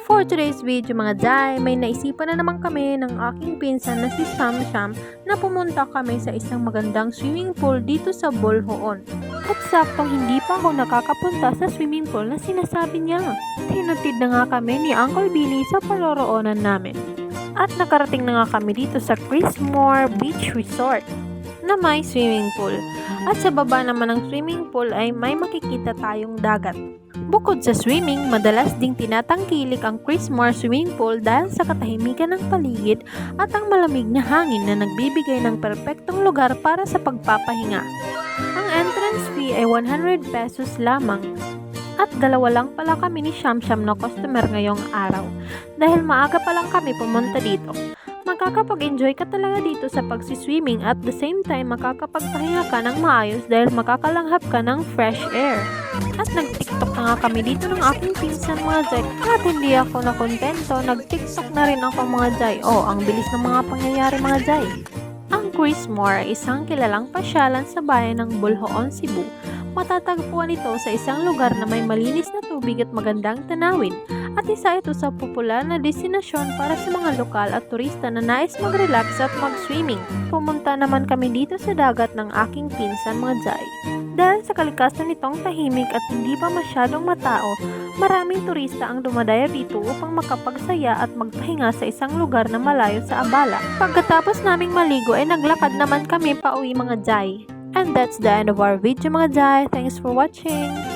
For today's video mga Jai, may naisipan na naman kami ng aking pinsan na si Sham Sham na pumunta kami sa isang magandang swimming pool dito sa Bolhoon. At saktong hindi pa ako nakakapunta sa swimming pool na sinasabi niya. Hinatid na nga kami ni Uncle Billy sa paroroonan namin. At nakarating na nga kami dito sa Chrismore Beach Resort na may swimming pool. At sa baba naman ng swimming pool ay may makikita tayong dagat. Bukod sa swimming, madalas ding tinatangkilik ang Chrismore Swimming Pool dahil sa katahimikan ng paligid at ang malamig na hangin na nagbibigay ng perpektong lugar para sa pagpapahinga. Ang entrance fee ay 100 pesos lamang at dalawa lang pala kami ni Sham Sham na customer ngayong araw dahil maaga pa lang kami pumunta dito. Makakapag-enjoy ka talaga dito sa pagsiswimming at the same time makakapagpahinga ka ng maayos dahil makakalanghap ka ng fresh air. At nag-tiktok na nga kami dito ng aking pinsan mga Jai. At hindi ako nakontento, nag-tiktok na rin ako mga Jai. Oh, ang bilis ng mga pangyayari mga Jai. Ang Chrismore ay isang kilalang pasyalan sa bayan ng Bolhoon, Cebu. Matatagpuan ito sa isang lugar na may malinis na tubig at magandang tanawin. At isa ito sa popular na destinasyon para sa mga lokal at turista na nais mag-relax at mag-swimming. Pumunta naman kami dito sa dagat ng aking pinsan mga Jai. Dahil sa kalikasan nitong tahimik at hindi pa masyadong matao, maraming turista ang dumadayo dito upang makapagsaya at magpahinga sa isang lugar na malayo sa abala. Pagkatapos naming maligo ay naglakad naman kami pauwi mga Jai. And that's the end of our video mga Jai. Thanks for watching!